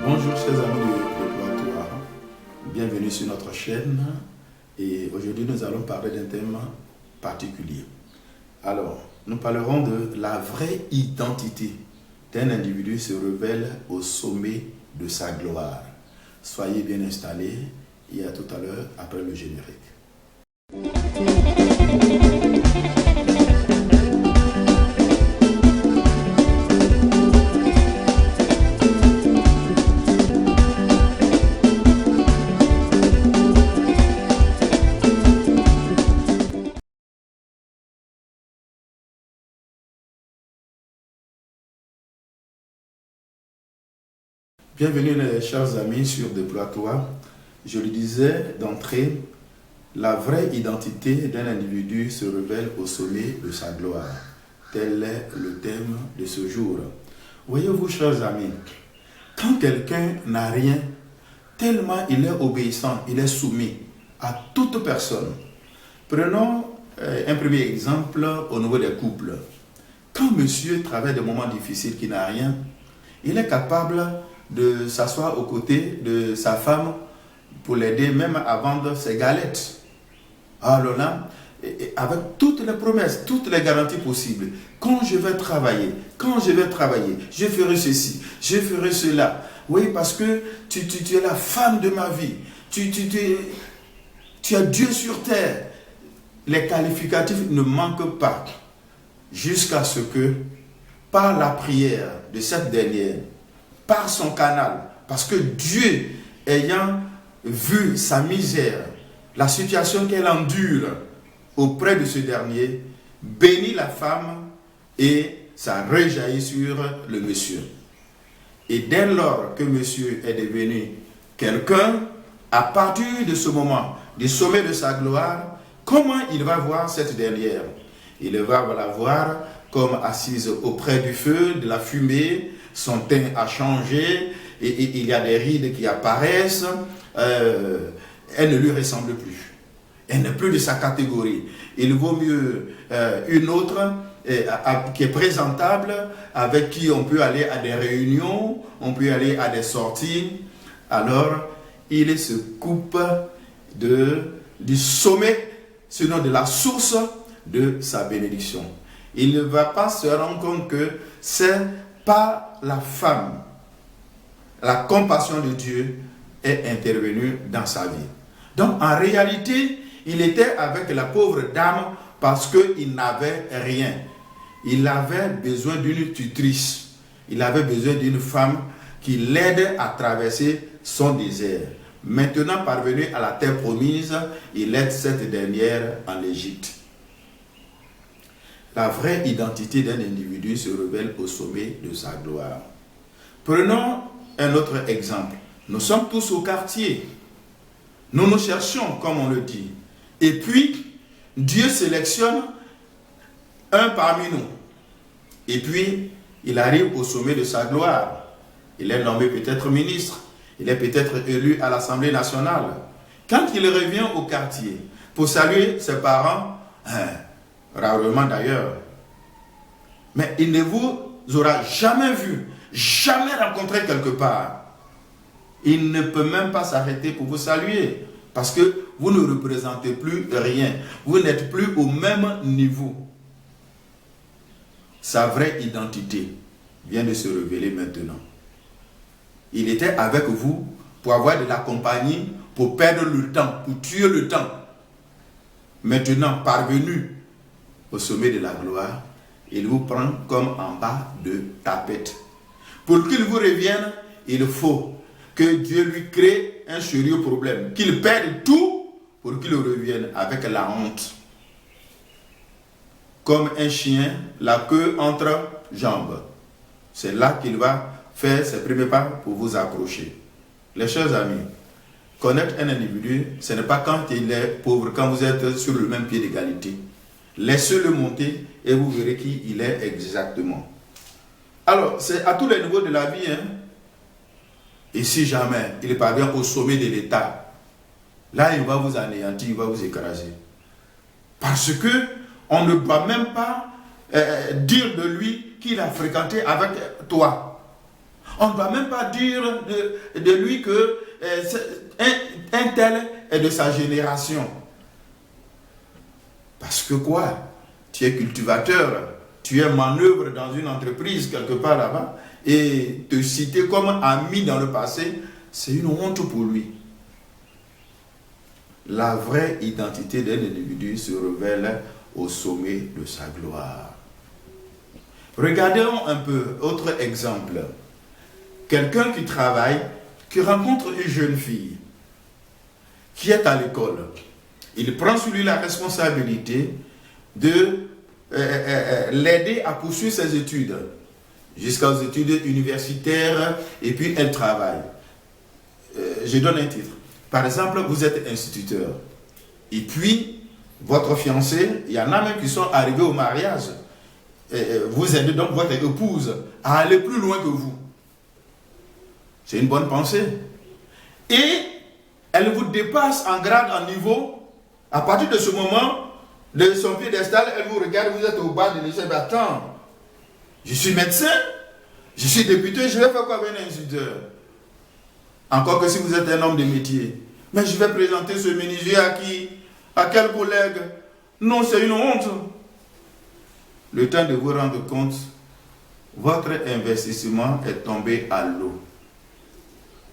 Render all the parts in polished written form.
Bonjour chers amis de Plateau, bienvenue sur notre chaîne et aujourd'hui nous allons parler d'un thème particulier. Alors, nous parlerons de la vraie identité d'un individu se révèle au sommet de sa gloire. Soyez bien installés et à tout à l'heure après le générique. Bienvenue les chers amis sur Déploie-toi. Je le disais d'entrée, la vraie identité d'un individu se révèle au sommet de sa gloire. Tel est le thème de ce jour. Voyez-vous chers amis, quand quelqu'un n'a rien, tellement il est obéissant, il est soumis à toute personne. Prenons un premier exemple au niveau des couples. Quand monsieur traverse des moments difficiles, qu'il n'a rien, il est capable de s'asseoir aux côtés de sa femme pour l'aider même à vendre ses galettes. Alors là, avec toutes les promesses, toutes les garanties possibles, quand je vais travailler, je ferai ceci, je ferai cela. Oui, parce que tu es la femme de ma vie, tu as Dieu sur terre. Les qualificatifs ne manquent pas jusqu'à ce que, par la prière de cette dernière, par son canal, parce que Dieu, ayant vu sa misère, la situation qu'elle endure auprès de ce dernier, bénit la femme et ça rejaillit sur le monsieur. Et dès lors que monsieur est devenu quelqu'un, à partir de ce moment, du sommet de sa gloire, comment il va voir cette dernière? Il va la voir comme assise auprès du feu, de la fumée, son teint a changé, et il y a des rides qui apparaissent, elle ne lui ressemble plus. Elle n'est plus de sa catégorie. Il vaut mieux une autre qui est présentable, avec qui on peut aller à des réunions, on peut aller à des sorties. Alors, il se coupe du sommet, sinon de la source de sa bénédiction. Il ne va pas se rendre compte que c'est pas la femme. La compassion de Dieu est intervenue dans sa vie. Donc en réalité, il était avec la pauvre dame parce qu'il n'avait rien. Il avait besoin d'une tutrice. Il avait besoin d'une femme qui l'aide à traverser son désert. Maintenant parvenu à la terre promise, il aide cette dernière en Égypte. La vraie identité d'un individu se révèle au sommet de sa gloire. Prenons un autre exemple. Nous sommes tous au quartier. Nous nous cherchons, comme on le dit. Et puis, Dieu sélectionne un parmi nous. Et puis, il arrive au sommet de sa gloire. Il est nommé peut-être ministre. Il est peut-être élu à l'Assemblée nationale. Quand il revient au quartier pour saluer ses parents, rarement d'ailleurs, mais il ne vous aura jamais vu, jamais rencontré quelque part. Il ne peut même pas s'arrêter pour vous saluer, parce que vous ne représentez plus rien, vous n'êtes plus au même niveau. Sa vraie identité vient de se révéler maintenant. Il était avec vous pour avoir de la compagnie, pour perdre le temps, pour tuer le temps. Maintenant, parvenu au sommet de la gloire, il vous prend comme en bas de tapette. Pour qu'il vous revienne, il faut que Dieu lui crée un sérieux problème, qu'il perde tout pour qu'il revienne avec la honte. Comme un chien, la queue entre jambes. C'est là qu'il va faire ses premiers pas pour vous approcher. Les chers amis, connaître un individu, ce n'est pas quand il est pauvre, quand vous êtes sur le même pied d'égalité. Laissez-le monter et vous verrez qui il est exactement. Alors, c'est à tous les niveaux de la vie. Et si jamais il parvient au sommet de l'État, là, il va vous anéantir, il va vous écraser. Parce que on ne doit même pas dire de lui qu'il a fréquenté avec toi. On ne va même pas dire de lui que un tel est de sa génération. Parce que quoi? Tu es cultivateur, tu es manœuvre dans une entreprise quelque part là-bas, et te citer comme ami dans le passé, c'est une honte pour lui. La vraie identité d'un individu se révèle au sommet de sa gloire. Regardons un peu, autre exemple. Quelqu'un qui travaille, qui rencontre une jeune fille, qui est à l'école. Il prend sur lui la responsabilité de l'aider à poursuivre ses études, jusqu'aux études universitaires, et puis elle travaille. Je donne un titre. Par exemple, vous êtes instituteur, et puis votre fiancé, il y en a même qui sont arrivés au mariage. Vous aidez donc votre épouse à aller plus loin que vous. C'est une bonne pensée. Et elle vous dépasse en grade, en niveau. À partir de ce moment, de son piédestal, elle vous regarde, vous êtes au bas de l'échelle. Attends, je suis médecin, je suis député, je vais faire quoi avec un instituteur? Encore que si vous êtes un homme de métier. Mais je vais présenter ce menuisier à qui? À quel collègue? Non, c'est une honte. Le temps de vous rendre compte, votre investissement est tombé à l'eau.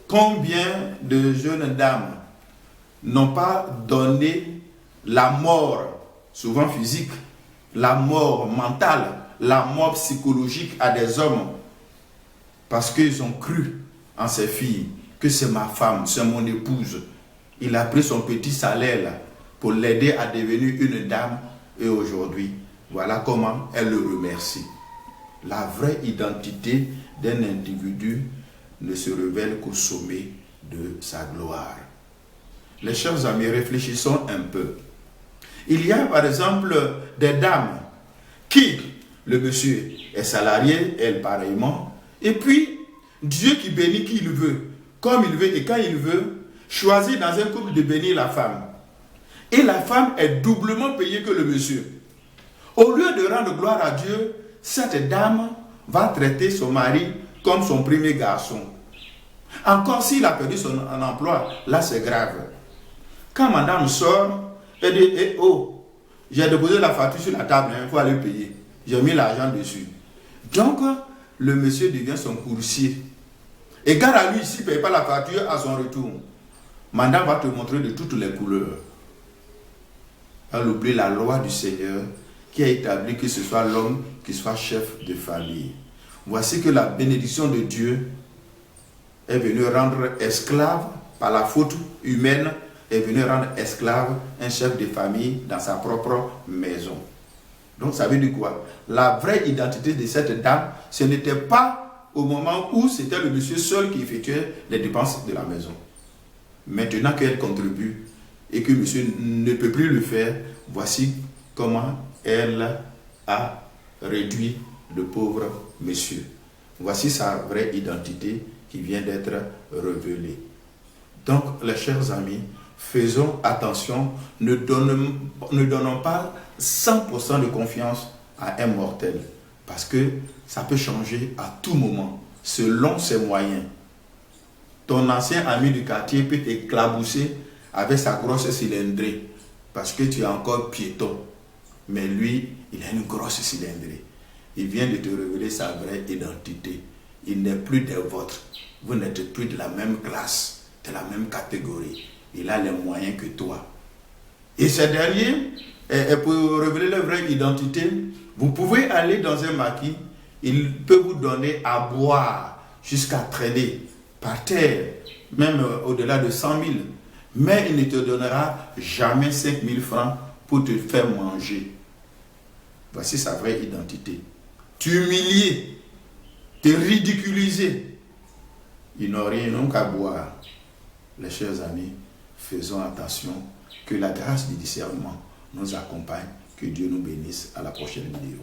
Combien de jeunes dames n'ont pas donné la mort, souvent physique, la mort mentale, la mort psychologique à des hommes parce qu'ils ont cru en ces filles, que c'est ma femme, c'est mon épouse. Il a pris son petit salaire là, pour l'aider à devenir une dame, et aujourd'hui, voilà comment elle le remercie. La vraie identité d'un individu ne se révèle qu'au sommet de sa gloire. Les chers amis, réfléchissons un peu. Il y a par exemple des dames qui, le monsieur est salarié, elle pareillement, et puis Dieu qui bénit qui il veut, comme il veut et quand il veut, choisit dans un couple de bénir la femme. Et la femme est doublement payée que le monsieur. Au lieu de rendre gloire à Dieu, cette dame va traiter son mari comme son premier garçon. Encore s'il a perdu son emploi, là c'est grave. Quand madame sort, elle dit « Oh, j'ai déposé la facture sur la table, il faut aller payer. J'ai mis l'argent dessus. » Donc, le monsieur devient son coursier. Et gare à lui, s'il ne paye pas la facture à son retour, madame va te montrer de toutes les couleurs. Elle oublie la loi du Seigneur qui a établi que ce soit l'homme qui soit chef de famille. Voici que la bénédiction de Dieu est venue rendre esclave par la faute humaine, est venue rendre esclave un chef de famille dans sa propre maison. Donc ça veut dire quoi? La vraie identité de cette dame, ce n'était pas au moment où c'était le monsieur seul qui effectuait les dépenses de la maison. Maintenant qu'elle contribue et que monsieur ne peut plus le faire, voici comment elle a réduit le pauvre monsieur. Voici sa vraie identité qui vient d'être révélée. Donc, les chers amis, faisons attention, ne donnons pas 100% de confiance à un mortel, parce que ça peut changer à tout moment, selon ses moyens. Ton ancien ami du quartier peut t'éclabousser avec sa grosse cylindrée, parce que tu es encore piéton. Mais lui, il a une grosse cylindrée. Il vient de te révéler sa vraie identité. Il n'est plus des vôtres. Vous n'êtes plus de la même classe, de la même catégorie. Il a les moyens que toi. Et ce dernier, pour révéler leur vraie identité, vous pouvez aller dans un maquis, il peut vous donner à boire jusqu'à traîner par terre, même au-delà de 100 000. Mais il ne te donnera jamais 5 000 francs pour te faire manger. Voici sa vraie identité. T'humilier, te ridiculiser. Il n'a rien qu'à boire. Les chers amis, faisons attention, que la grâce du discernement nous accompagne, que Dieu nous bénisse. À la prochaine vidéo.